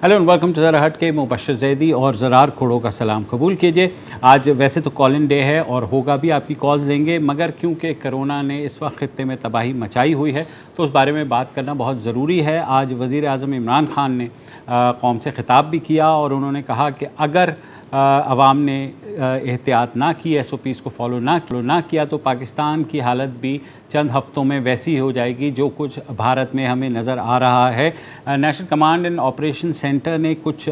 Hello and welcome to ज़रा हट के मुबशर जैदी और ज़रार खोड़ो का सलाम कबूल कीजिए। आज वैसे तो कॉल इन डे है और होगा भी, आपकी कॉल्स देंगे, मगर क्योंकि कोरोना ने इस वक्त खित्ते में तबाही मचाई हुई है तो उस बारे में बात करना बहुत ज़रूरी है। आज वज़ीर आज़म इमरान खान ने कौम से ख़िताब भी किया और उन्होंने कहा कि अगर अवाम ने एहतियात ना की, SOPs को फॉलो ना किया तो पाकिस्तान की हालत भी चंद हफ्तों में वैसी हो जाएगी जो कुछ भारत में हमें नज़र आ रहा है। National command and operation centre ने कुछ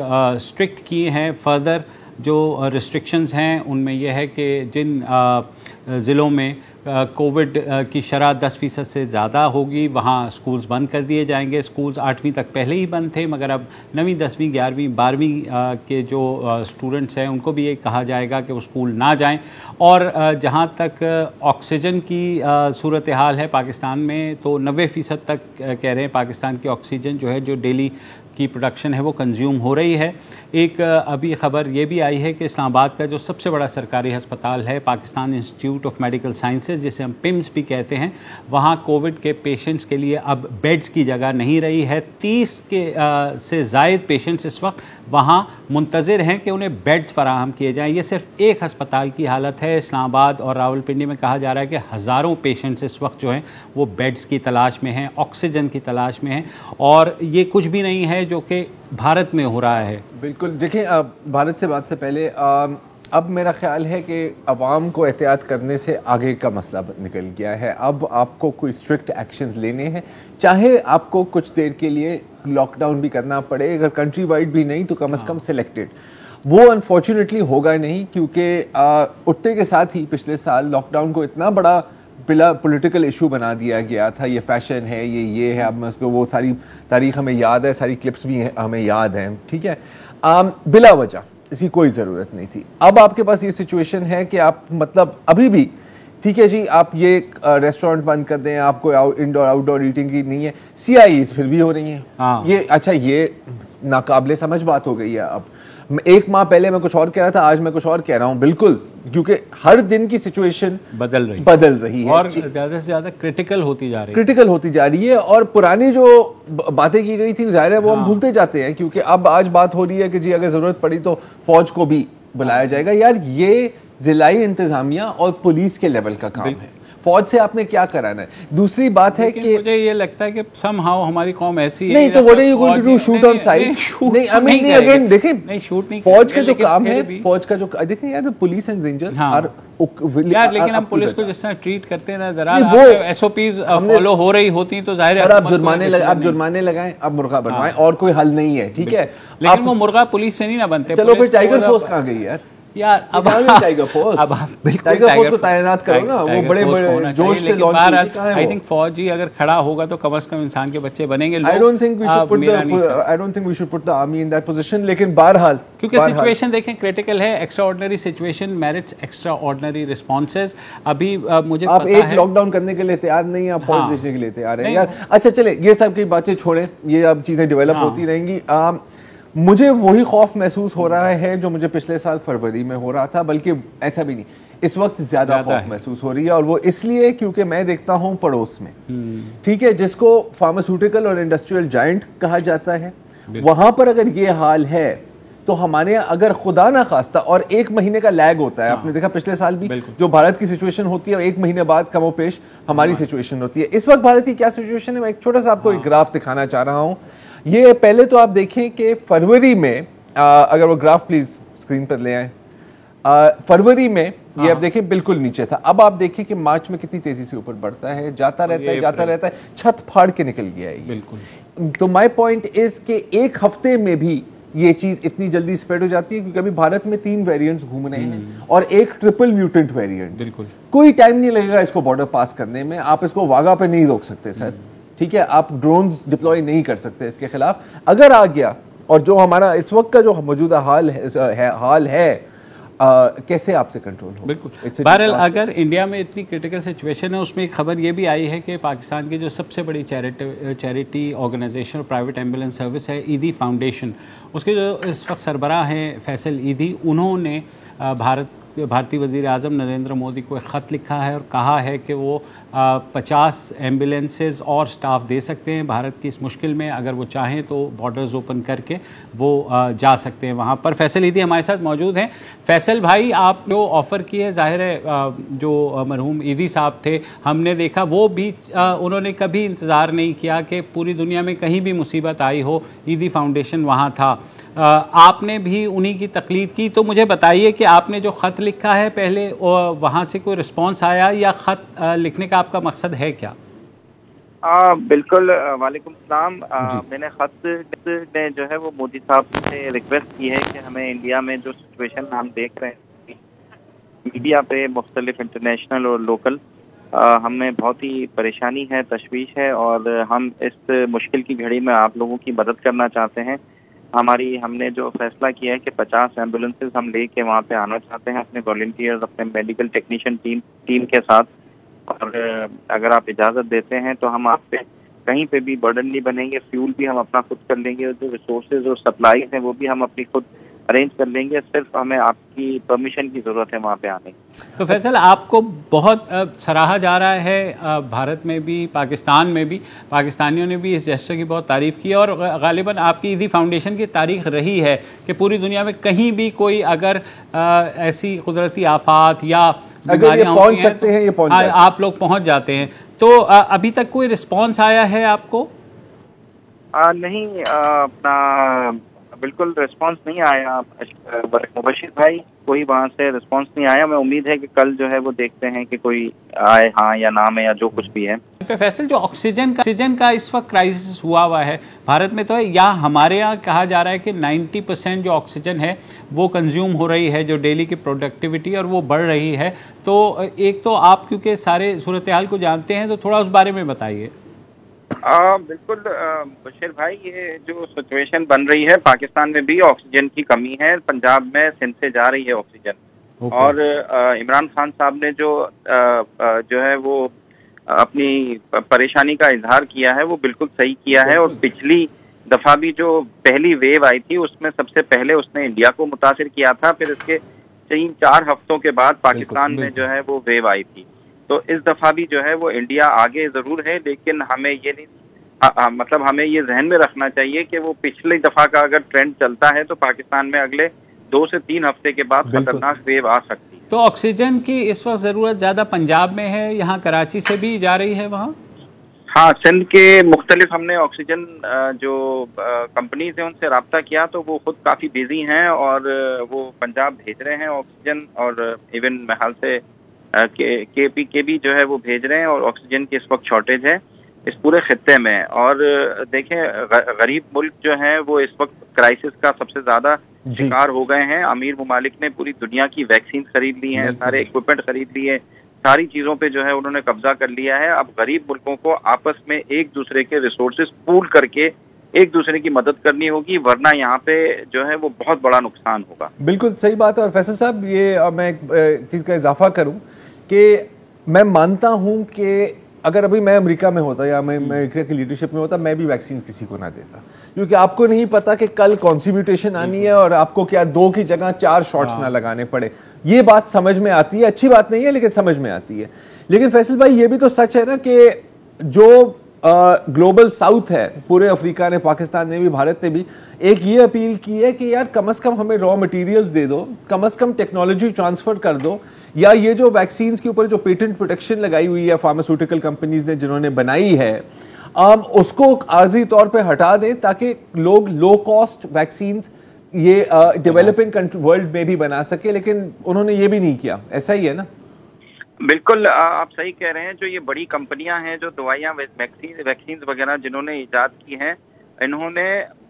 स्ट्रिक्ट किए हैं फर्दर जो रिस्ट्रिक्शंस हैं। उनमें यह है कि जिन ज़िलों में कोविड की शरह 10% से ज़्यादा होगी वहाँ स्कूल्स बंद कर दिए जाएंगे। स्कूल्स 8वीं तक पहले ही बंद थे, मगर अब 9वीं 10वीं 11वीं 12वीं के जो स्टूडेंट्स हैं उनको भी ये कहा जाएगा कि वो स्कूल ना जाएं। और जहाँ तक ऑक्सीजन की सूरत हाल है पाकिस्तान में, तो 90% तक कह रहे हैं पाकिस्तान की ऑक्सीजन जो है, जो डेली की प्रोडक्शन है, वो कंज्यूम हो रही है। एक अभी ख़बर ये भी आई है कि इस्लामाबाद का जो सबसे बड़ा सरकारी अस्पताल है, Pakistan institute of medical sciences, जिसे हम PIMS भी कहते हैं, वहाँ कोविड के पेशेंट्स के लिए अब बेड्स की जगह नहीं रही है। 30 से ज़ायद पेशेंट्स इस वक्त वहाँ मुंतज़िर हैं कि उन्हें बेड्स फराहम किए जाएँ। ये सिर्फ एक अस्पताल की हालत है। इस्लामाबाद और रावलपिंडी में कहा जा रहा है कि हज़ारों पेशेंट्स इस वक्त जो हैं वो बेड्स की तलाश में हैं, ऑक्सीजन की तलाश में हैं, और ये कुछ भी नहीं है जो कि भारत में हो रहा है। बिल्कुल, देखिए भारत से बात से पहले अब मेरा ख्याल है कि अवाम को एहतियात करने से आगे का मसला निकल गया है। अब आपको कोई स्ट्रिक्ट एक्शंस लेने हैं, चाहे आपको कुछ देर के लिए लॉकडाउन भी करना पड़े, अगर कंट्री वाइड भी नहीं तो कम से कम सिलेक्टेड। वो अनफॉर्चुनेटली होगा नहीं, क्योंकि उठते के साथ ही पिछले साल लॉकडाउन को इतना बड़ा बिला पॉलिटिकल इशू बना दिया गया था। ये फैशन है, ये है, अब उसको वो सारी तारीख हमें याद है, सारी क्लिप्स भी हमें याद हैं, ठीक है। बिला वजह इसकी कोई ज़रूरत नहीं थी। अब आपके पास ये सिचुएशन है कि आप मतलब अभी भी ठीक है जी, आप ये रेस्टोरेंट बंद कर दें, आपको इंडोर आउटडोर ईटिंग की नहीं है, CIEs फिर भी हो रही हैं। ये अच्छा, ये नाकाबिले समझ बात हो गई है। अब एक माह पहले मैं कुछ और कह रहा था, आज मैं कुछ और कह रहा हूं, बिल्कुल, क्योंकि हर दिन की सिचुएशन बदल रही है और ज़्यादा से ज़्यादा क्रिटिकल होती जा रही है। और पुरानी जो बातें की गई थी, जाहिर है वो हम भूलते जाते हैं, क्योंकि अब आज बात हो रही है कि जी अगर जरूरत पड़ी तो फौज को भी बुलाया जाएगा। यार ये जिलाई इंतजामिया और पुलिस के लेवल का काम है, फौज से आपने क्या कराना है। दूसरी बात है कि मुझे ये लगता है कि समहाउ हमारी कौम ऐसी है, नहीं तो what are you going to do, shoot on sight? नहीं, आई मीन नहीं, अगेन देखें, नहीं शूट नहीं, फौज का जो काम है, फौज का जो देखें यार, पुलिस एंड रेंजर्स आर यार, लेकिन हम पुलिस को जिस तरह ट्रीट करते हैं ना, जरा वो SOPs फॉलो हो रही होती तो जाहिर है आप जुर्माने लगाएं, आप मुर्गा बनवाएं, और कोई हल नहीं है, ठीक है। लेकिन वो मुर्गा पुलिस से नहीं ना बनते। चलो फिर टाइगर फोर्स कहाँ गई यार? अब टाइगर फोर्स को तैनात करो ना, वो बड़े बड़े जोश से लॉन्च होती है। आई थिंक फौजी अगर खड़ा होगा तो कम से कम इंसान के बच्चे बनेंगे। I don't think we should put the army in that position. लेकिन बहरहाल, क्योंकि सिचुएशन देखें क्रिटिकल है, extraordinary situation merits extraordinary responses. अभी मुझे आप एक लॉकडाउन करने के लिए तैयार नहीं, आप फौज देने के लिए तैयार हैं यार। अच्छा चले, ये सब की बातें छोड़ें, ये अब चीजें डेवलप होती रहेंगी। मुझे वही खौफ महसूस हो रहा है जो मुझे पिछले साल फरवरी में हो रहा था, बल्कि ऐसा भी नहीं, इस वक्त ज्यादा खौफ महसूस हो रही है। और वो इसलिए क्योंकि मैं देखता हूं पड़ोस में, ठीक है, जिसको फार्मास्यूटिकल और इंडस्ट्रियल जायंट कहा जाता है, वहां पर अगर ये हाल है तो हमारे अगर खुदा ना खास्ता, और 1 महीने का लैग होता है, आपने देखा पिछले साल भी जो भारत की सिचुएशन होती है 1 महीने बाद कमोपेश हमारी सिचुएशन होती है। इस वक्त भारत की क्या सिचुएशन है, मैं एक छोटा सा आपको एक ग्राफ दिखाना चाह रहा हूं। ये पहले तो आप देखें कि फरवरी में, अगर वो ग्राफ प्लीज स्क्रीन पर ले आए, फरवरी में ये आप देखें बिल्कुल नीचे था। अब आप देखें कि मार्च में कितनी तेजी से ऊपर बढ़ता है, जाता रहता है, छत फाड़ के निकल गया है बिल्कुल। तो माय पॉइंट इज कि एक हफ्ते में भी ये चीज इतनी जल्दी स्प्रेड हो जाती है, क्योंकि अभी भारत में 3 वेरिएंट्स घूम रहे हैं और एक ट्रिपल म्यूटेंट वेरिएंट। बिल्कुल कोई टाइम नहीं लगेगा इसको बॉर्डर पास करने में। आप इसको वाघा पे नहीं रोक सकते सर, ठीक है, आप ड्रोन्स डिप्लॉय नहीं कर सकते इसके खिलाफ। अगर आ गया, और जो हमारा इस वक्त का जो मौजूदा हाल है कैसे आपसे कंट्रोल हो? बिल्कुल। बहरहाल अगर इंडिया में इतनी क्रिटिकल सिचुएशन है, उसमें एक खबर ये भी आई है कि पाकिस्तान की जो सबसे बड़ी charity organization private ambulance service है, ईदी फाउंडेशन, उसके जो इस वक्त सरबराह हैं फैसल ईदी, उन्होंने भारत भारतीय वज़ीर आज़म नरेंद्र मोदी को एक ख़त लिखा है और कहा है कि वो 50 एम्बुलेंसेस और स्टाफ दे सकते हैं भारत की इस मुश्किल में। अगर वो चाहें तो बॉर्डर्स ओपन करके वो जा सकते हैं वहाँ पर। फैसल ईदी हमारे साथ मौजूद हैं। फैसल भाई, आप जो ऑफ़र किए, ज़ाहिर है जो मरहूम ईदी साहब थे, हमने देखा वो भी उन्होंने कभी इंतज़ार नहीं किया कि पूरी दुनिया में कहीं भी मुसीबत आई हो, ईदी फाउंडेशन वहाँ था। आपने भी उन्हीं की तकलीद की। तो मुझे बताइए कि आपने जो ख़त लिखा है, पहले वहाँ से कोई रिस्पांस आया या ख़त लिखने का आपका मकसद है क्या? बिल्कुल, वालेकुम सलाम। मैंने ख़त में जो है वो मोदी साहब से रिक्वेस्ट की है कि हमें इंडिया में जो सिचुएशन हम देख रहे हैं मीडिया पे, मुख्तलिफ इंटरनेशनल और लोकल, हमें बहुत ही परेशानी है, तशवीश है, और हम इस मुश्किल की घड़ी में आप लोगों की मदद करना चाहते हैं। हमने जो फैसला किया है कि 50 एम्बुलेंसेज हम लेके वहाँ पे आना चाहते हैं अपने वॉलंटियर्स, अपने मेडिकल टेक्नीशियन टीम के साथ। और अगर आप इजाज़त देते हैं तो हम आप पे कहीं पे भी बर्डन नहीं बनेंगे। फ्यूल भी हम अपना खुद कर लेंगे, और जो रिसोर्सेज और सप्लाईज हैं वो भी हम अपनी खुद अरेंज कर लेंगे। सिर्फ हमें आपकी परमिशन की ज़रूरत है वहाँ पे आने की। तो फैसल, आपको बहुत सराहा जा रहा है भारत में भी, पाकिस्तान में भी। पाकिस्तानियों ने भी इस जेस्चर की बहुत तारीफ़ की है, और गालिबन आपकी ईदी फाउंडेशन की तारीख रही है कि पूरी दुनिया में कहीं भी कोई अगर ऐसी कुदरती आफात या अगर ये पहुंच सकते हैं, ये पहुंच आप लोग पहुंच जाते हैं। तो अभी तक कोई रिस्पॉन्स आया है आपको? नहीं, अपना बिल्कुल रिस्पांस नहीं आया मुबशिर भाई, कोई वहाँ से रिस्पांस नहीं आया। मैं उम्मीद है कि कल जो है वो देखते हैं कि कोई आए, हाँ या ना में, या जो कुछ भी है। फैसल, जो ऑक्सीजन का इस वक्त क्राइसिस हुआ है भारत में, तो है या हमारे यहाँ कहा जा रहा है कि 90% जो ऑक्सीजन है वो कंज्यूम हो रही है, जो डेली की प्रोडक्टिविटी और वो बढ़ रही है। तो एक तो आप क्योंकि सारे सूरत हाल को जानते हैं, तो थोड़ा उस बारे में बताइए। बिल्कुल बशीर भाई, ये जो सिचुएशन बन रही है, पाकिस्तान में भी ऑक्सीजन की कमी है। पंजाब में सिंध से जा रही है ऑक्सीजन। और इमरान खान साहब ने जो है वो अपनी परेशानी का इजहार किया है, वो बिल्कुल सही किया है। और पिछली दफा भी जो पहली वेव आई थी उसमें सबसे पहले उसने इंडिया को मुतासिर किया था, फिर इसके 3-4 हफ्तों के बाद पाकिस्तान में जो है वो वेव आई थी। तो इस दफा भी जो है वो इंडिया आगे जरूर है, लेकिन हमें ये नहीं मतलब हमें ये जहन में रखना चाहिए कि वो पिछली दफा का अगर ट्रेंड चलता है तो पाकिस्तान में अगले 2 से 3 हफ्ते के बाद खतरनाक वेव आ सकती है। तो ऑक्सीजन की इस वक्त जरूरत ज्यादा पंजाब में है, यहाँ कराची से भी जा रही है वहाँ? हाँ, सिंध के मुख्तलिफ हमने ऑक्सीजन जो कंपनीज हैं उनसे रब्ता किया, तो वो खुद काफी बिजी हैं और वो पंजाब भेज रहे हैं ऑक्सीजन। और इवन महल से के भी जो है वो भेज रहे हैं, और ऑक्सीजन की इस वक्त शॉर्टेज है इस पूरे खित्ते में। और देखें, गरीब मुल्क जो है वो इस वक्त क्राइसिस का सबसे ज्यादा शिकार हो गए हैं। अमीर मुमालिक ने पूरी दुनिया की वैक्सीन खरीद ली हैं, सारे इक्विपमेंट खरीद लिए, सारी चीजों पे जो है उन्होंने कब्जा कर लिया है। अब गरीब मुल्कों को आपस में एक दूसरे के रिसोर्सेज पूल करके एक दूसरे की मदद करनी होगी, वरना यहाँ पे जो है वो बहुत बड़ा नुकसान होगा। बिल्कुल सही बात है। और फैसल साहब, ये मैं एक चीज का इजाफा करूं कि मैं मानता हूं कि अगर अभी मैं अमेरिका में होता या मैं अमेरिका की लीडरशिप में होता, मैं भी वैक्सीन किसी को ना देता, क्योंकि आपको नहीं पता कि कल कौन सी म्यूटेशन आनी है और आपको क्या 2 की जगह 4 शॉट्स ना लगाने पड़े। ये बात समझ में आती है, अच्छी बात नहीं है लेकिन समझ में आती है। लेकिन फैसल भाई, ये भी तो सच है ना कि जो ग्लोबल साउथ है, पूरे अफ्रीका ने, पाकिस्तान ने भी, भारत ने भी एक ये अपील की है कि यार कम से कम हमें रॉ मटेरियल्स दे दो, कम से कम टेक्नोलॉजी ट्रांसफर कर दो, या ये जो वैक्सीन के ऊपर जो पेटेंट प्रोटेक्शन लगाई हुई है फार्मास्यूटिकल कंपनीज ने जिन्होंने बनाई है, उसको आर्जी तौर पे हटा दें ताकि लोग लो कॉस्ट वैक्सीन ये डेवलपिंग वर्ल्ड में भी बना सके। लेकिन उन्होंने ये भी नहीं किया। ऐसा ही है ना? बिल्कुल, आप सही कह रहे हैं। जो ये बड़ी कंपनियां हैं जो दवाइयां, वैक्सीन वगैरह जिन्होंने ईजाद की हैं, इन्होंने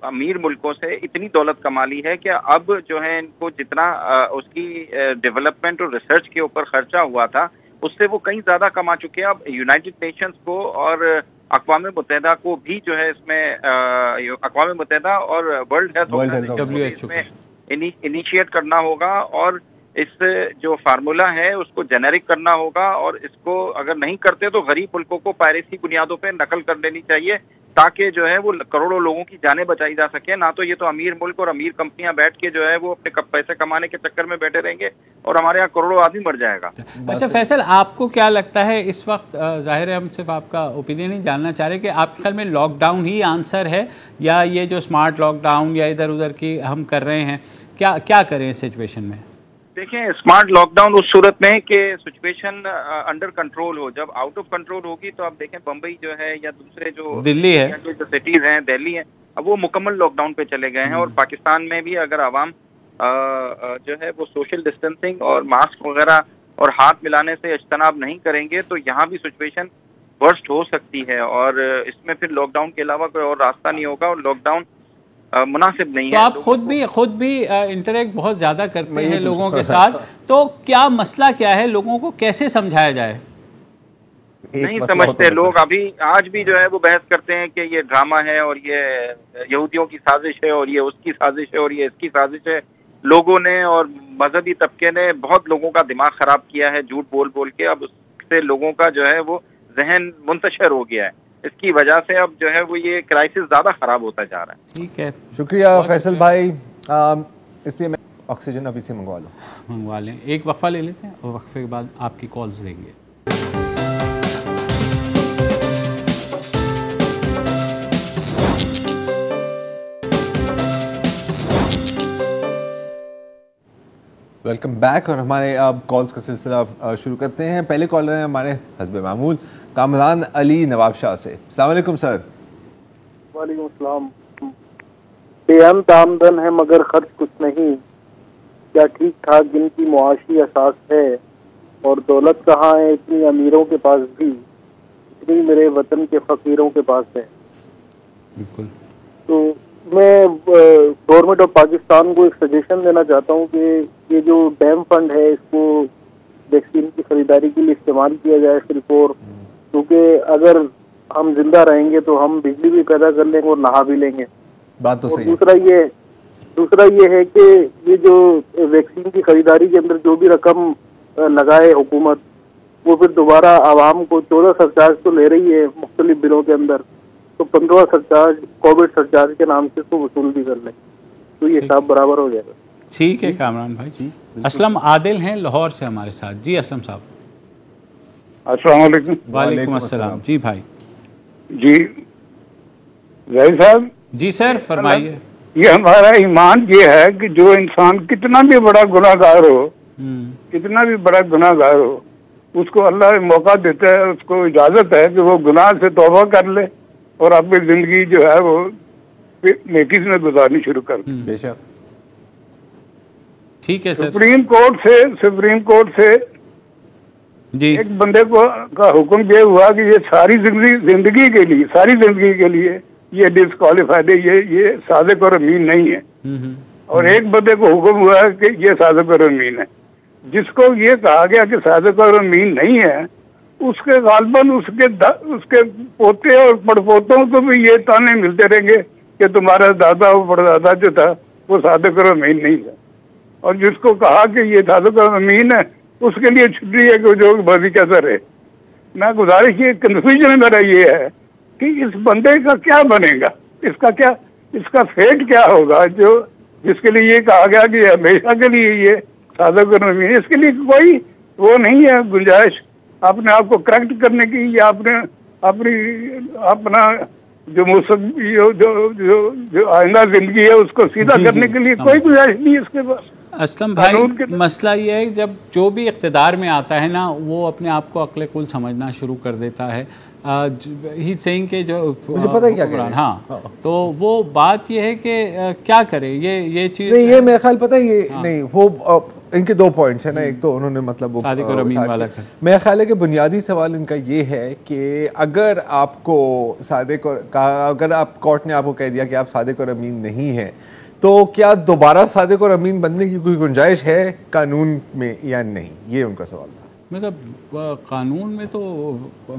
अमीर मुल्कों से इतनी दौलत कमा ली है कि अब जो है इनको जितना उसकी डेवलपमेंट और रिसर्च के ऊपर खर्चा हुआ था उससे वो कहीं ज्यादा कमा चुके हैं। अब यूनाइटेड नेशंस को और अक़वाम मुत्तहिदा को भी जो है इसमें अक़वाम मुत्तहिदा और वर्ल्ड हेल्थ ऑर्गेनाइजेशन इसमें इनिशिएट करना होगा। और इस जो फार्मूला है उसको जेनेरिक करना होगा, और इसको अगर नहीं करते तो गरीब मुल्कों को पायरेसी बुनियादों पे नकल कर देनी चाहिए, ताकि जो है वो करोड़ों लोगों की जानें बचाई जा सके। ना तो ये तो अमीर मुल्क और अमीर कंपनियां बैठ के जो है वो अपने पैसे कमाने के चक्कर में बैठे रहेंगे और हमारे यहाँ करोड़ों आदमी मर जाएगा। अच्छा फैसल, आपको क्या लगता है इस वक्त, जाहिर है हम सिर्फ आपका ओपिनियन ही जानना चाह रहे कि आपके ख्याल में लॉकडाउन ही आंसर है, या ये जो स्मार्ट लॉकडाउन या इधर उधर की हम कर रहे हैं, क्या क्या करें इस सिचुएशन में? देखें, स्मार्ट लॉकडाउन उस सूरत में कि सिचुएशन अंडर कंट्रोल हो। जब आउट ऑफ कंट्रोल होगी तो आप देखें बम्बई जो है या दूसरे जो दिल्ली है, जो सिटीज हैं, दिल्ली है, अब वो मुकम्मल लॉकडाउन पे चले गए हैं। और पाकिस्तान में भी अगर आवाम जो है वो सोशल डिस्टेंसिंग और मास्क वगैरह और हाथ मिलाने से इज्तनाब नहीं करेंगे तो यहाँ भी सिचुएशन वर्स्ट हो सकती है, और इसमें फिर लॉकडाउन के अलावा कोई और रास्ता नहीं होगा, और लॉकडाउन मुनासिब नहीं तो है। आप खुद भी इंटरेक्ट बहुत ज्यादा करते हैं लोगों के साथ, तो क्या मसला क्या है, लोगों को कैसे समझाया जाए? नहीं समझते लोग। अभी आज भी जो है वो बहस करते हैं कि ये ड्रामा है और ये यहूदियों की साजिश है और ये उसकी साजिश है और ये इसकी साजिश है। लोगों ने और मजहबी तबके ने बहुत लोगों का दिमाग खराब किया है झूठ बोल बोल के। अब उससे लोगों का जो है वो जहन मुंतशिर हो गया है, इसकी वजह से अब जो है वो ये क्राइसिस ज्यादा खराब होता जा रहा है। ठीक है, शुक्रिया फैसल भाई। इसलिए मैं ऑक्सीजन अभी से मंगवा लें। एक वक्फा ले लेते हैं और वक्फे के बाद आपकी कॉल्स देंगे। वेलकम बैक, और हमारे अब कॉल्स का सिलसिला शुरू करते हैं। पहले कॉलर हैं हमारे हस्बे मामूल कामरान अली नवाबशाह से। अस्सलाम वालेकुम सर। वालेकुम अस्सलाम। बेअंत आमदन है मगर खर्च कुछ नहीं, क्या ठीक ठाक जिनकी मुआशी असास है, और दौलत कहाँ है इतनी अमीरों के पास भी, इतनी मेरे वतन के फकीरों के पास है। बिल्कुल। तो मैं गवर्नमेंट ऑफ पाकिस्तान को एक सजेशन देना चाहता हूँ कि ये जो डैम फंड है इसको वैक्सीन की खरीदारी के लिए इस्तेमाल किया जाए सिर्फ, और क्योंकि अगर हम जिंदा रहेंगे तो हम बिजली भी पैदा कर लेंगे और नहा भी लेंगे। बात तो और सही दूसरा ये है कि ये जो वैक्सीन की खरीदारी के अंदर जो भी रकम लगाए हुकूमत, वो फिर दोबारा आवाम को 14 सरचार्ज तो ले रही है मुख्तलिफ बिलों के अंदर, तो 15 सरचार्ज कोविड सरचार्ज के नाम से तो वसूल भी कर लें, तो ये हिसाब बराबर हो जाएगा। ठीक है कामरान भाई जी। असलम आदिल हैं लाहौर से हमारे साथ। जी असलम साहब। अस्सलाम वालेकुम। वालेकुम अस्सलाम। जी भाई। जी जय साहब। जी सर फरमाइए। ये हमारा ईमान ये है कि जो इंसान कितना भी बड़ा गुनाहगार हो, कितना भी बड़ा गुनाहगार हो, उसको अल्लाह मौका देता है, उसको इजाजत है कि वो गुनाह से तौबा कर ले और अपनी जिंदगी जो है वो नेकी में गुजारनी शुरू कर दे। बेशक। ठीक है सर। सुप्रीम कोर्ट से जी एक बंदे को का हुक्म ये हुआ कि ये सारी जिंदगी के लिए ये डिस्क्वालीफाइड है, ये सादिक और अमीन नहीं है। और एक बंदे को हुक्म हुआ है कि ये सादिक और अमीन है। जिसको ये कहा गया कि सादिक और अमीन नहीं है, उसके गालबन उसके पोते और पड़पोतों को भी ये ताने मिलते रहेंगे कि तुम्हारा दादा और परदादा जो था वो सादिक और अमीन नहीं था। और जिसको कहा कि ये सादिक और अमीन है, उसके लिए छुट्टी है कि जो भविष्य कैसा रहे। मैं गुजारिश, ये कंफ्यूजन मेरा ये है कि इस बंदे का क्या बनेगा, इसका फेट क्या होगा, जो जिसके लिए ये कहा गया कि हमेशा के लिए ये सादिक और अमीन, इसके लिए कोई वो नहीं है गुंजाइश अपने आप को करेक्ट करने की, या अपना जो आइंदा जिंदगी है उसको सीधा करने के लिए कोई गुंजाइश नहीं है इसके पास। असलम भाई मसला ये है जब जो भी इक़्तिदार में आता है ना, वो अपने आप को अक्ल कुल समझना शुरू कर देता है। ही सेइंग के जो मुझे पता है क्या कह रहे हैं। हाँ, तो वो बात ये है कि क्या करे ये चीज़ नहीं, ये मेरा ख्याल पता है ये नहीं, वो इनके दो पॉइंट्स है ना। एक तो उन्होंने मतलब वो मेरा ख्याल है कि बुनियादी सवाल इनका ये है कि अगर आपको सादिक और अगर आप कोर्ट ने आपको कह दिया कि आप सादिक और अमीन नहीं है, तो क्या दोबारा सादिक और अमीन बनने की कोई गुंजाइश है कानून में या नहीं, ये उनका सवाल था। मतलब कानून में तो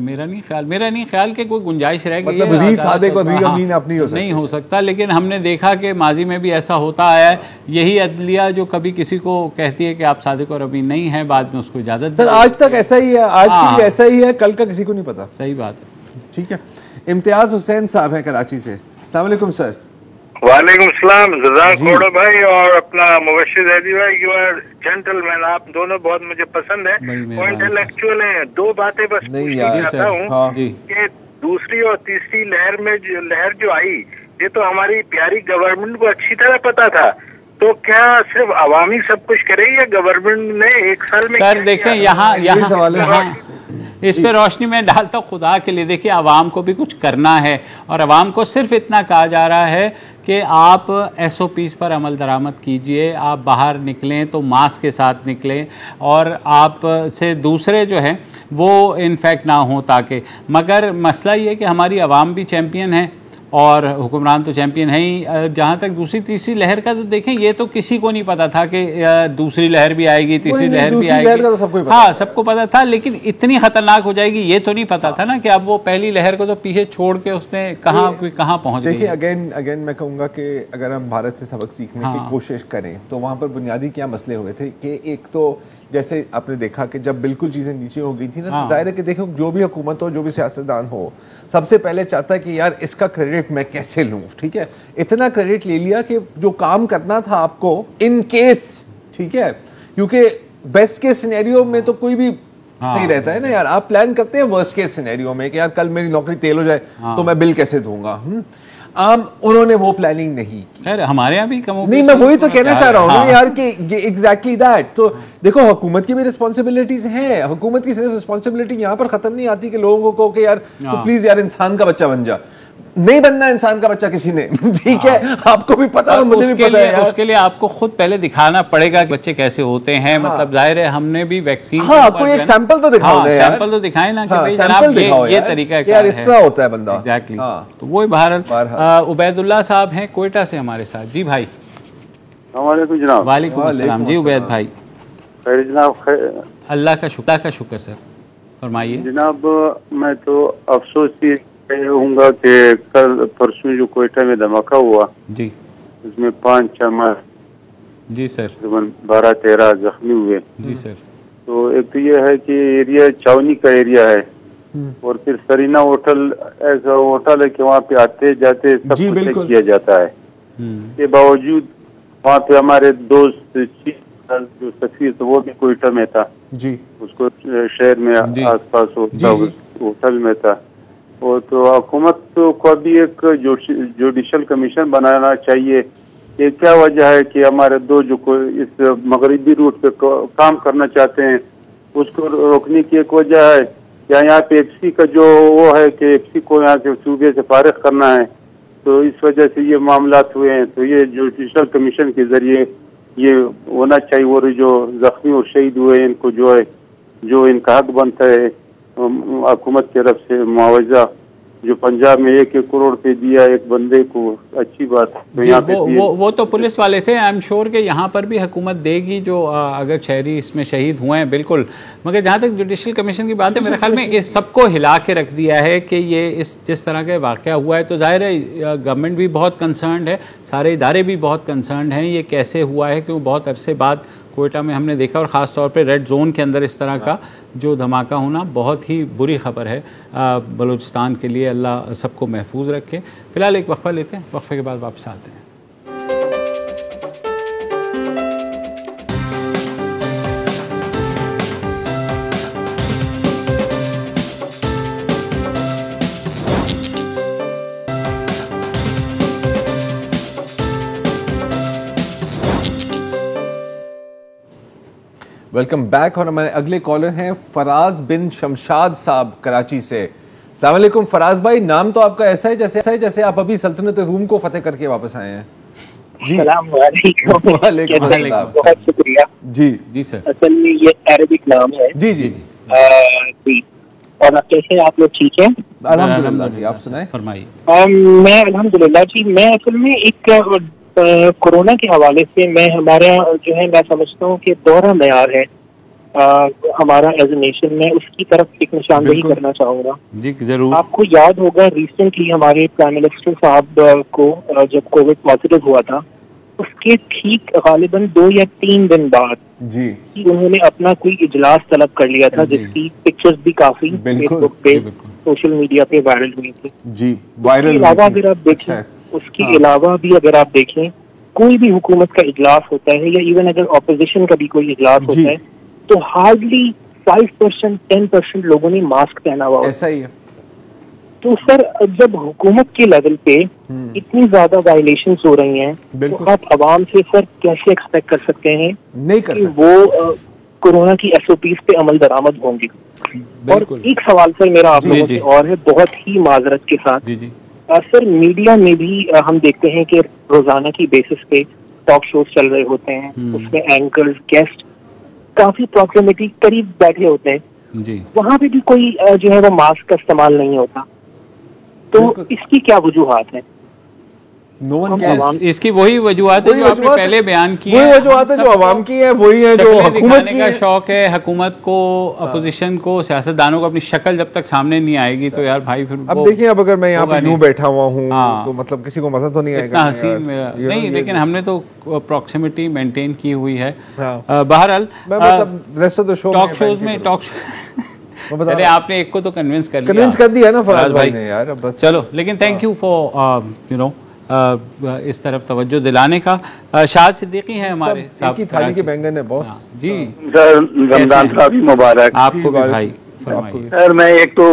मेरा नहीं ख्याल कि कोई गुंजाइश रहेगी, मतलब नहीं हो सकता। लेकिन हमने देखा कि माजी में भी ऐसा होता आया है। यही अदलिया जो कभी किसी को कहती है कि आप सादिक और अभी नहीं है, बाद में उसको इजाजत। सर आज तक ऐसा ही है, आज भी ऐसा ही है, कल का किसी को नहीं पता। सही बात है। ठीक है, इम्तियाज हुसैन साहब हैं कराची से। अस्सलाम वालेकुम सर। वालेकुम सलाम जज़ाक खोड़ो भाई और अपना मुबश्शिर जैदी भाई, यू आर जेंटलमैन, आप दोनों बहुत मुझे पसंद है, वो इंटेलेक्चुअल है। दो बातें बस पूछना चाहता हूँ कि दूसरी और तीसरी लहर जो आई, ये तो हमारी प्यारी गवर्नमेंट को अच्छी तरह पता था, तो क्या सिर्फ अवामी सब कुछ करेगी या गवर्नमेंट ने एक साल में? सर देखें यहाँ इस पे रोशनी में डालता हूँ खुदा के लिए। देखिए आवाम को भी कुछ करना है और आवाम को सिर्फ इतना कहा जा रहा है कि आप SOPs पर अमल दरामद कीजिए, आप बाहर निकलें तो मास्क के साथ निकलें और आप से दूसरे जो हैं वो इन्फेक्ट ना हो ताकि। मगर मसला ये है कि हमारी आवाम भी चैम्पियन है और हुक्मरान तो चैंपियन है ही। जहाँ तक दूसरी तीसरी लहर का तो देखें, ये तो किसी को नहीं पता था कि दूसरी लहर भी आएगी, तीसरी लहर भी आएगी। तो सबको हाँ, सबको पता था, लेकिन इतनी खतरनाक हो जाएगी ये तो नहीं पता था ना कि अब वो पहली लहर को तो पीछे छोड़ के उसने कहाँ पहुँच गई। देखिए अगेन मैं कहूँगा कि अगर हम भारत से सबक सीखने की कोशिश करें तो वहाँ पर बुनियादी क्या मसले हुए थे कि एक तो जैसे आपने देखा कि जब बिल्कुल चीज़ें नीचे हो गई थी ना, तो जाहिर है कि देखो जो भी हुकूमत हो, जो भी सियासतदान हो, सबसे पहले चाहता है कि यार इसका क्रेडिट मैं कैसे लूं। ठीक है, इतना क्रेडिट ले लिया कि जो काम करना था आपको इन केस, ठीक है, क्योंकि बेस्ट केस सिनेरियो में तो कोई भी सही रहता है ना यार, आप प्लान करते हैं वर्स्ट केस सिनेरियो में कि यार कल मेरी नौकरी तेल हो जाए तो मैं बिल कैसे दूंगा। उन्होंने वो प्लानिंग नहीं की। हमारे यहाँ भी नहीं, मैं वही तो कहना चाह रहा हूँ ना यार कि एग्जैक्टली दैट। तो देखो हुकूमत की भी रिस्पॉन्सिबिलिटीज हैं, हुकूमत की सिर्फ रिस्पॉन्सिबिलिटी यहाँ पर खत्म नहीं आती कि लोगों को कि यार तो प्लीज यार इंसान का बच्चा बन जा। नहीं बनना इंसान का बच्चा किसी ने, ठीक है, आपको भी पता है, मुझे भी पता है। उसके लिए आपको खुद पहले दिखाना पड़ेगा कि बच्चे कैसे होते हैं। मतलब जाहिर है हमने भी वैक्सीन, आपको एक सैंपल तो दिखाओ, सैंपल तो दिखाए ना कि भाई जनाब ये तरीका है यार, इस तरह होता है बंदा। एग्जैक्टली। तो वही भारत। उबैदुल्लाह साहब हैं कोयटा से हमारे साथ। जी भाई। जनाब। वालेकुम अस्सलाम। जी उबैद भाई। जनाब अल्लाह का शुक्र सर, फरमाइए। जनाब मैं तो अफसोस होऊंगा कि कल परसों जो कोयटा में धमाका हुआ जी, उसमें 5-6 जी सर 12-13 जख्मी हुए। जी सर। तो एक तो ये है कि एरिया छावनी का एरिया है और फिर सरीना होटल ऐसा होटल है कि वहाँ पे आते जाते सब कुछ किया जाता है। के बावजूद वहाँ पे हमारे दोस्त जो सफीर तो वो भी कोयटा में था जी, उसको शहर में आसपास होटल में था। और तो हुकूमत को अभी एक जुडिशल कमीशन बनाना चाहिए कि क्या वजह है कि हमारे दो जो इस मगरबी रूट पे काम करना चाहते हैं उसको रोकने की एक वजह है, या यहाँ पे एफसी का जो वो है कि एफसी को यहाँ से सूबे से फारिग करना है, तो इस वजह से ये मामला हुए हैं। तो ये जुडिशल कमीशन के जरिए ये होना चाहिए और जो जख्मी और शहीद हुए इनको जो है जो इनका हक बनता है हुकूमत की तरफ से मुआवजा जो पंजाब में 1-1 करोड़ रुपए दिया एक बंदे को, अच्छी बात है। तो यहाँ पे वो तो पुलिस वाले थे। आई एम श्योर कि यहाँ पर भी हुकूमत देगी जो अगर शहरी इसमें शहीद हुए हैं, बिल्कुल। मगर जहाँ तक जुडिशल कमीशन की बात है, मेरे ख्याल में इस सबको हिला के रख दिया है कि ये इस जिस तरह का वाक़या हुआ है, तो जाहिर है गवर्नमेंट भी बहुत कंसर्न्ड है, सारे इदारे भी बहुत कंसर्न्ड हैं ये कैसे हुआ है, क्योंकि बहुत अरसे बाद कोयटा में हमने देखा और ख़ास तौर पे रेड जोन के अंदर इस तरह का जो धमाका होना बहुत ही बुरी खबर है बलूचिस्तान के लिए। अल्लाह सबको महफूज रखे। फ़िलहाल एक वक्फा लेते हैं, वक्फे के बाद वापस आते हैं। Welcome back. और हमारे अगले कॉलर हैं फराज बिन शमशाद साहब कराची से। अस्सलाम वालेकुम फराज भाई, नाम तो आपका ऐसा है जैसे आप अभी सल्तनत रूम को फतेह करके वापस आए हैं। जी वालेकुम अस्सलाम, बहुत शुक्रिया। जी सर। असल में ये अरबिक नाम है। जी जी जी। और आप कैसे, आप लोग ठीक हैं? अल्हम्दुलिल्लाह जी, आप सुनाएं। फरमाइए। मैं अल्हम्दुलिल्लाह जी, मैं असल में एक कोरोना के हवाले से मैं हमारा जो है मैं समझता हूँ कि दोहरा मयार है हमारा एज ए नेशन, मैं उसकी तरफ एक निशानदेही करना चाहूंगा। जी जरूर। आपको याद होगा रिसेंटली हमारे प्राइम मिनिस्टर साहब को जब कोविड पॉजिटिव हुआ था, उसके ठीक गालिबन 2 या 3 दिन बाद जी कि उन्होंने अपना कोई इजलास तलब कर लिया था, जिसकी पिक्चर्स भी काफी फेसबुक पे, सोशल मीडिया पे वायरल हुई थी। जी वायरल। उसके अलावा अगर आप देखें, उसके अलावा भी अगर आप देखें, कोई भी हुकूमत का इजलास होता है या इवन अगर ऑपोजिशन का भी कोई इजलास होता है, तो हार्डली 5% 10% लोगों ने मास्क पहना हुआ। ऐसा ही है। तो सर, जब हुकूमत के लेवल पे इतनी ज्यादा वायलेशंस हो रही हैं, तो आप आवाम से सर कैसे एक्सपेक्ट कर सकते हैं नहीं कर कि वो कोरोना की SOPs पे अमल दरामद होंगी? और एक सवाल सर मेरा आप लोगों से और है, बहुत ही माजरत के साथ। सर, मीडिया में भी हम देखते हैं कि रोजाना की बेसिस पे टॉक शोज चल रहे होते हैं, उसमें एंकर्स, गेस्ट काफी प्रॉक्सिमिटी करीब बैठे होते हैं जी। वहाँ पे भी कोई जो है वो मास्क का इस्तेमाल नहीं होता, तो इसकी क्या वजूहात है? इसकी वही वजूहात है जो आपने पहले बयान की है। वही वजूहात है जो आवाम की है, वही है जो हुकूमत की का शौक है। हुकूमत को, अपोजिशन को, सियासतदानों को अपनी शक्ल जब तक सामने नहीं आएगी तो यार भाई फिर अब देखिए, अब अगर मैं यहाँ पे यूं बैठा हुआ हूँ तो मतलब किसी को मजा तो नहीं आएगा। हसीन मेरा नहीं, लेकिन हमने तो प्रॉक्सिमिटी मेंटेन की हुई है। बहरहाल टॉक शोज में अरे आपने एक को तो कन्विंस कर दिया ना फराज भाई ने यार। अब बस चलो, लेकिन थैंक यू फॉर इस तरफ तवज्जो दिलाने का। शाहिद सिद्दीकी है हमारे साथ की थाली के बैंगन है बॉस जी। सर रमजान का भी मुबारक आपको भी भाई। सर मैं एक तो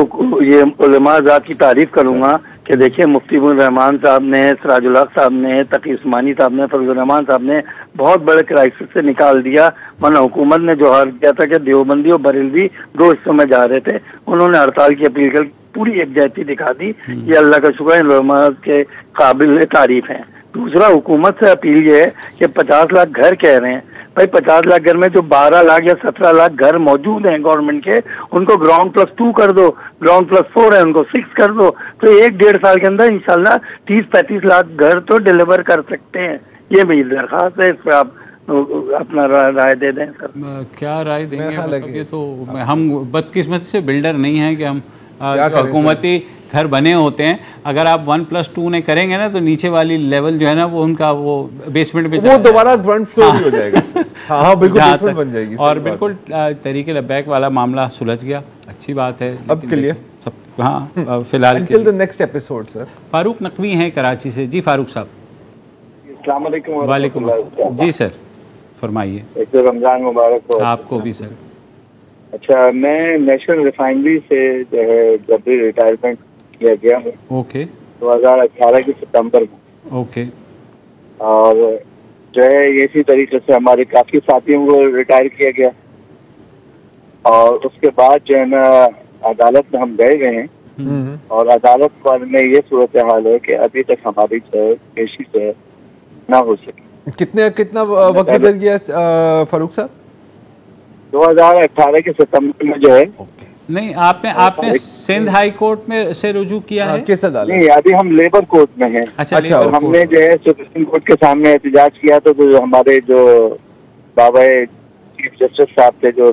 ये उलमा ज़ात की तारीफ करूंगा कि देखिए मुफ्तीबुर रहमान साहब ने, सिराजुल हक साहब ने, तकी उस्मानी साहब ने, फजलुर रहमान साहब ने बहुत बड़े क्राइसिस से निकाल दिया। वरना हुकूमत ने जो हार किया था कि देवबंदी और बरेलवी 2 हिस्सों में जा रहे थे, उन्होंने हड़ताल की अपील कर पूरी एकजुटती दिखा दी। ये अल्लाह का शुक्र है, उलमा के काबिल तारीफ हैं। दूसरा, हुकूमत से अपील ये है कि 50 लाख घर कह रहे हैं, भाई 50 लाख घर में जो 12 लाख या 17 लाख घर मौजूद हैं गवर्नमेंट के, उनको ग्राउंड +2 कर दो, ग्राउंड +4 है उनको 6 कर दो, तो 1-1.5 साल के अंदर इंशाल्लाह 30-35 लाख घर तो डिलीवर कर सकते हैं। ये मेरी दरख्वास्त है, इस पर आप अपना राय दे दें सर। क्या राय देंगे? मतलब ये तो हम बदकिस्मती से बिल्डर नहीं है कि हम हुकूमती घर बने होते हैं। अगर आप 1+2 ने करेंगे ना, तो नीचे वाली लेवल जो है ना, वो उनका वो बेसमेंट में वो दोबारा ग्राउंड फ्लोर हो जाएगा। हाँ बिल्कुल, बेसमेंट बन जाएगी। और बिल्कुल तरीके लब्बैक वाला मामला सुलझ गया, अच्छी बात है अब के लिए। हाँ फिलहाल until the next episode sir. Farooq Naqvi हैं कराची से। जी फारूक साहब। वालेकुम जी सर, फरमाइए। एक तो रमजान मुबारक हो आपको भी सर। अच्छा, मैं नेशनल रिफाइनरी से जो है जब भी रिटायरमेंट किया गया हूँ, ओके, 2018 के सितंबर में, ओके, और जो है इसी तरीके से हमारे काफी साथियों को रिटायर किया गया, और उसके बाद जो है ना अदालत में हम गए हैं, और अदालत में ये सूरत हाल है कि अभी तक हमारी जो है पेशी जो है ना हो सकी। कितना वक्त गुजर गया फारूक साहब? 2018 के सितंबर में जो है। नहीं, आपने सिंध हाई कोर्ट में से रुजू किया है? किस अदालत? नहीं, अभी हम लेबर कोर्ट में हैं। अच्छा, हमने जो है सुप्रीम कोर्ट के सामने एहतजाज किया, तो हमारे जो बाबा चीफ जस्टिस साहब थे जो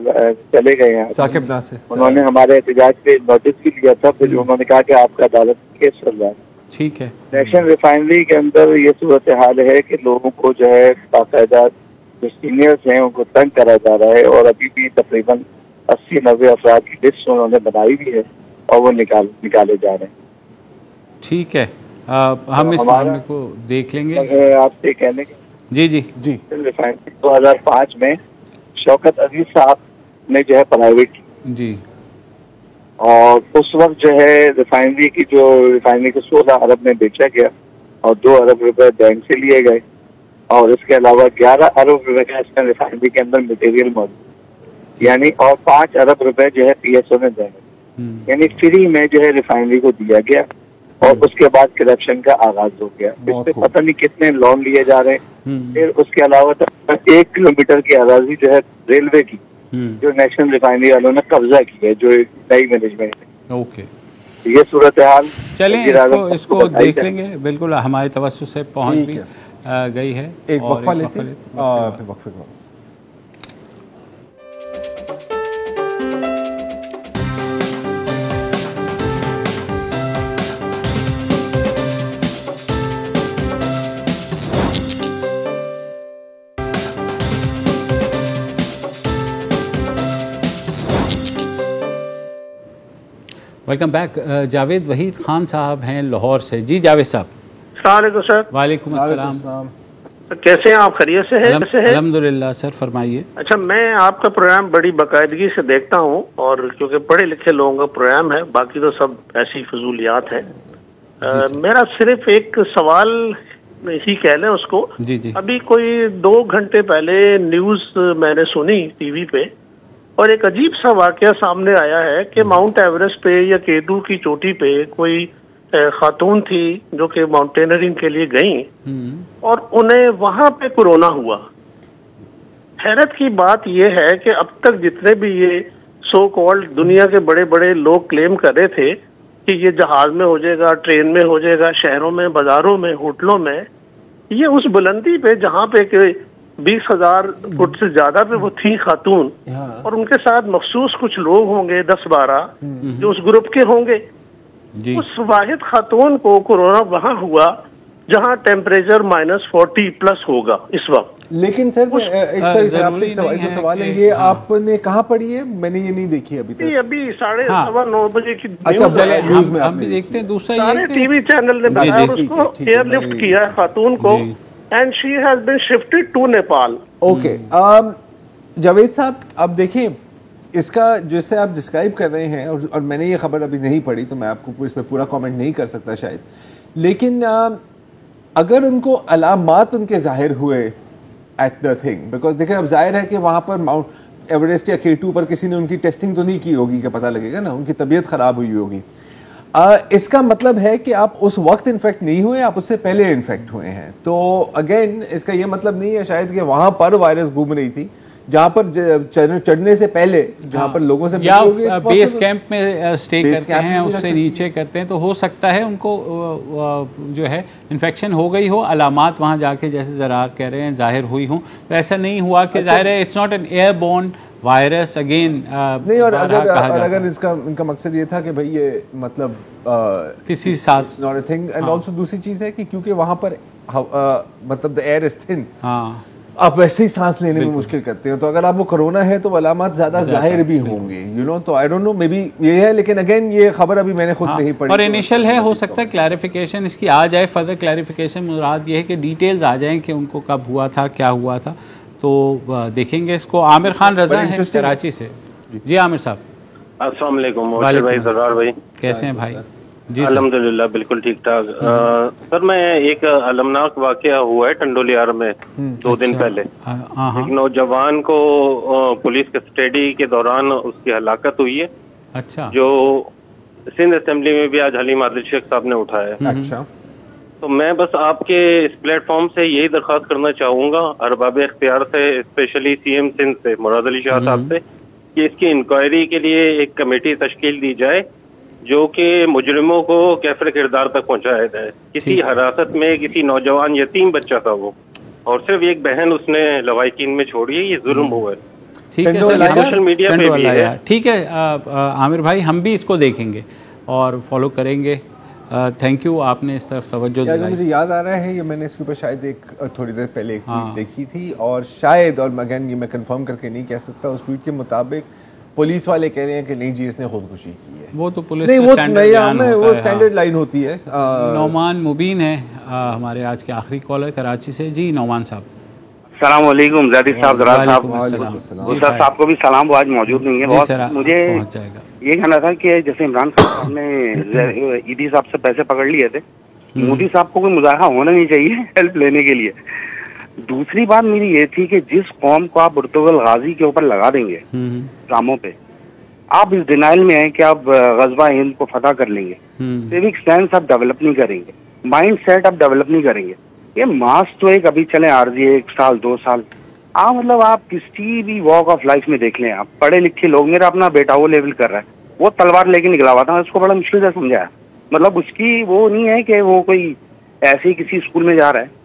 चले गए हैं साकिब नासिर, उन्होंने हमारे एहतजाज पे नोटिस भी लिया था। फिर उन्होंने कहा कि आपका अदालत केस चल रहा है। ठीक है। नेशनल रिफाइनरी के अंदर ये सूरत हाल है कि लोगों को जो है बाकायदा जो सीनियर्स हैं उनको तंग करा जा रहा है, और अभी भी तकरीबन 80-90 अफराद की लिस्ट उन्होंने बनाई भी है और वो निकाले जा रहे हैं। ठीक है, हम इस मामले को देख लेंगे। आपसे कहने के जी रिफाइनरी 2005 में शौकत अजीज साहब ने जो है प्राइवेट की जी, और उस वक्त जो है रिफाइनरी को 16 अरब में बेचा गया और 2 अरब रुपए बैंक से लिए गए, और इसके अलावा 11 अरब रुपए का इसमें रिफाइनरी के अंदर मटेरियल मौजूद, यानी और 5 अरब रुपए जो है PSO ने देंगे, यानी फ्री में जो है रिफाइनरी को दिया गया, और उसके बाद करप्शन का आगाज हो गया। इससे पता नहीं कितने लोन लिए जा रहे हैं। फिर उसके अलावा 1 किलोमीटर की आजादी जो है रेलवे की, जो नेशनल रिफाइनरी वालों ने कब्जा की है, जो नई मैनेजमेंट है। ओके, ये सूरत हाल। चलें, इसको देख लेंगे। बिल्कुल हमारे तवज्जो से पहुंच भी गई है। एक वक्फा लेते हैं, फिर वक्फे के बाद वेलकम बैक। जावेद वहीद खान साहब हैं लाहौर से। जी जावेद साहब। अस्सलाम सर। वालेकुम अस्सलाम। कैसे हैं आप? खैरियत से हैं? अल्हम्दुलिल्लाह सर, फरमाइए। अच्छा, मैं आपका प्रोग्राम बड़ी बाकायदगी से देखता हूँ, और क्योंकि पढ़े लिखे लोगों का प्रोग्राम है, बाकी तो सब ऐसी फजूलियात है। मेरा सिर्फ एक सवाल ही कह लें उसको। जी। अभी कोई 2 घंटे पहले न्यूज मैंने सुनी टीवी पे, और एक अजीब सा वाकया सामने आया है कि माउंट एवरेस्ट पे या केटू की चोटी पे कोई खातून थी जो कि माउंटेनरिंग के लिए गई, और उन्हें वहां पे कोरोना हुआ। हैरत की बात यह है कि अब तक जितने भी ये सो कॉल्ड दुनिया के बड़े बड़े लोग क्लेम कर रहे थे कि ये जहाज में हो जाएगा, ट्रेन में हो जाएगा, शहरों में, बाजारों में, होटलों में, ये उस बुलंदी पे जहाँ पे 20,000 फुट से ज्यादा पे वो थी खातून, और उनके साथ मखसूस कुछ लोग होंगे 10-12 जो उस ग्रुप के होंगे। उस वाहिद खातून को कोरोना वहां हुआ जहां टेम्परेचर -40+ होगा इस वक्त। लेकिन सर आपसे एक सवाल है, ये आपने कहाँ पढ़ी है? मैंने ये नहीं देखी अभी तक। अभी 9:15 बजे की अच्छा न्यूज में आपने देखते हैं। दूसरा सारे टीवी चैनल ने बताया, उसको एयरलिफ्ट किया खातून को, and she has been shifted to Nepal. Okay Javed साहब, अब देखें इसका जिससे आप डिस्क्राइब कर रहे हैं, और मैंने ये खबर अभी नहीं पढ़ी तो मैं आपको इस पर पूरा कमेंट नहीं कर सकता शायद, लेकिन अगर उनको अलामात उनके जाहिर हुए एट द थिंग, बिकॉज देखिए अब जाहिर है कि वहाँ पर माउंट एवरेस्ट या K2 पर किसी ने उनकी टेस्टिंग तो नहीं की होगी कि पता लगेगा ना, उनकी तबीयत ख़राब हुई होगी। इसका मतलब है कि आप उस वक्त इन्फेक्ट नहीं हुए, आप उससे पहले इन्फेक्ट हुए हैं। तो अगेन इसका ये मतलब नहीं है शायद कि वहाँ पर वायरस घूम रही थी जहाँ पर चढ़ने से पहले, जहाँ पर लोगों से या बेस कैंप में स्टे करते हैं, उससे नीचे करते हैं, तो हो सकता है उनको जो है इन्फेक्शन हो गई हो, अलामात वहाँ जाके जैसे ज़रार कह रहे हैं जाहिर हुई हो। तो ऐसा नहीं हुआ कि जाहिर है it's not an airborne virus again नहीं। और अगर इनका मकसद ये था कि भाई ये मतलब किसी साथ not a thing, and also दूसरी चीज़ है कि क्योंकि वहाँ पर मतलब द एयर इज थिन, आप वैसे ही सांस लेने में मुश्किल करते हो, तो अगर आपको कोरोना है तो अलामत ज्यादा जाहिर भी होंगे, यू नो। तो I don't know, may be ये है, लेकिन अगेन ये खबर अभी मैंने खुद नहीं पढ़ी और इनिशियल है, हो सकता है क्लैरिफिकेशन इसकी आ जाए, फर्दर क्लैरिफिकेशन मुराद ये है कि डिटेल्स आ जाएं कि उनको कब हुआ था, क्या हुआ था, तो देखेंगे इसको। आमिर खान रजा है कराची से। जी आमिर साहब। अस्सलाम वालेकुम भाई, सरदार भाई, कैसे हैं भाई? अल्हम्दुलिल्लाह बिल्कुल ठीक ठाक। सर मैं एक अलमनाक वाकया हुआ है टंडोलियार में 2 दिन पहले। एक नौजवान को पुलिस कस्टडी के दौरान उसकी हलाकत हुई है। अच्छा। जो सिंध असेंबली में भी आज हलीम आदिल शेख साहब ने उठाया है। अच्छा। तो मैं बस आपके इस प्लेटफॉर्म से यही दरख्वास्त करना चाहूंगा अरबाब इख्तियार से, स्पेशली CM सिंध से मुराद अली शाह साहब से, कि इसकी इंक्वायरी के लिए एक कमेटी तश्कील दी जाए जो कि मुजरिमों को कैफर किरदार तक पहुंचाया जाए। किसी हिरासत में किसी नौजवान यतीम बच्चा था वो, और सिर्फ एक बहन उसने लवाकिन में छोड़ी है, ये जुल्म हुआ है। ठीक है सर, सोशल मीडिया पे भी है। ठीक है आमिर भाई, हम भी इसको देखेंगे और फॉलो करेंगे। थैंक यू, आपने इस तरफ तवज्जो दिलाई। मुझे याद आ रहा है, ये मैंने इसके ऊपर शायद एक थोड़ी देर पहले एक ट्वीट देखी थी, और शायद, और अगेन ये मैं कंफर्म करके नहीं कह सकता, उस ट्वीट के मुताबिक पुलिस वाले कह रहे हैं कि नहीं जी इसने खुदकुशी की है। वो तो पुलिस नहीं, वो स्टैंडर्ड लाइन होती है। नौमान मुबीन है हमारे आज के आखिरी कॉलर कराची से। जी नौमान साहब। सलाम वालेकुम ज़ादिद साहब, दराज साहब, गुलजार साहब को भी सलाम, वो आज मौजूद नहीं है। बहुत मुझे ये कहना था कि जैसे इमरान साहब ने ईदी साहब से पैसे पकड़ लिए थे, मोदी साहब को कोई मुजाहरा होना नहीं चाहिए हेल्प लेने के लिए। दूसरी बात मेरी ये थी कि जिस कौम को आप पुर्तगाल गाजी के ऊपर लगा देंगे ड्रामों पे, आप इस डिनाइल में हैं कि आप गज़वा हिंद को फतह कर लेंगे, सिविक सेंस आप डेवलप नहीं करेंगे, माइंड सेट आप डेवलप नहीं करेंगे। ये मास तो एक अभी चले आर्जी 1 साल 2 साल, मतलब आप किसी भी वॉक ऑफ लाइफ में देख लें, आप पढ़े लिखे लोग, मेरा अपना बेटा वो लेवल कर रहा है, वो तलवार लेके निकला हुआ था, उसको बड़ा मुश्किल से समझाया। मतलब उसकी वो नहीं है कि वो कोई ऐसे ही किसी स्कूल में जा रहा है।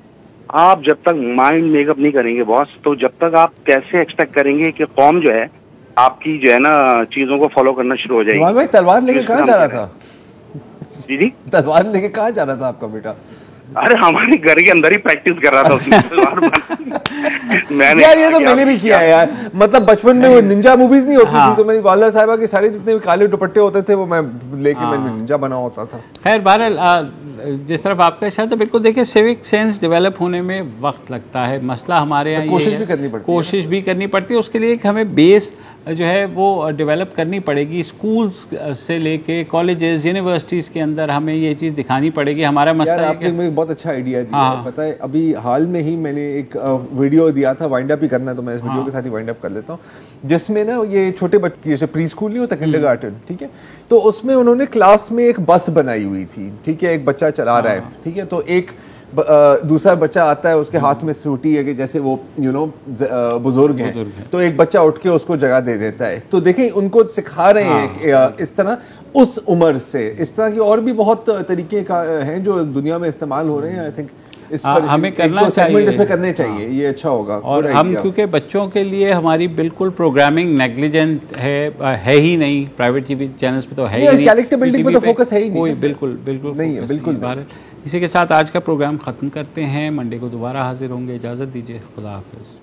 आप जब तक माइंड मेकअप नहीं करेंगे बॉस, तो जब तक आप कैसे एक्सपेक्ट करेंगे कि कौम जो है आपकी जो है ना चीजों को फॉलो करना शुरू हो जाएगी। तलवार लेके कहाँ जा रहा था? जी, तलवार लेके कहाँ जा रहा था आपका बेटा? अरे हमारे घर के अंदर ही प्रैक्टिस कर रहा था उसने। मैंने यार ये तो मैंने भी किया है यार, मतलब बचपन में वो निंजा मूवीज नहीं होती थी, तो मेरी वालदा साहिबा के सारे जितने भी काले दुपट्टे होते थे वो मैं लेके मैंने निंजा बना होता था। खैर बहरहाल जिस तरफ आपका इशारा, तो बिल्कुल देखिए सिविक सेंस डेवलप होने में वक्त लगता है। मसला हमारे यहाँ कोशिश भी करनी पड़ती है, उसके लिए हमें बेस जो है वो डेवलप करनी पड़ेगी। स्कूल्स से लेके कॉलेजेस यूनिवर्सिटीज़ के अंदर हमें ये चीज़ दिखानी पड़ेगी। हमारा मसला आपने मुझे बहुत अच्छा आइडिया दिया है। पता है अभी हाल में ही मैंने एक वीडियो दिया था, वाइंड अप ही करना है तो मैं इस वीडियो के साथ ही वाइंड अप कर लेता हूँ, जिसमें ना ये छोटे बच्चे जैसे प्री स्कूल नहीं होता, किंडरगार्टन, ठीक है, तो उसमें उन्होंने क्लास में एक बस बनाई हुई थी, ठीक है, एक बच्चा चला रहा है, ठीक है, तो एक दूसरा बच्चा आता है, उसके हाथ में सूटी है कि जैसे वो बुजुर्ग हैं, तो एक बच्चा उठ के उसको जगह दे देता है। तो देखें उनको सिखा रहे हैं इस तरह उस उम्र से। इस तरह की और भी बहुत तरीके हैं जो दुनिया में इस्तेमाल हो रहे हैं। आई थिंक इस पर हमें करना चाहिए, इसमें करने चाहिए, ये अच्छा होगा। और हम क्योंकि बच्चों के लिए हमारी बिल्कुल प्रोग्रामिंग नेग्लिजेंट है ही नहीं, प्राइवेट टीवी चैनल्स पे तो है ही नहीं, कैरेक्टर बिल्डिंग पे तो फोकस है ही नहीं, बिल्कुल नहीं है, बिल्कुल। इसी के साथ आज का प्रोग्राम ख़त्म करते हैं, मंडे को दोबारा हाजिर होंगे। इजाज़त दीजिए, खुदा हाफिज़।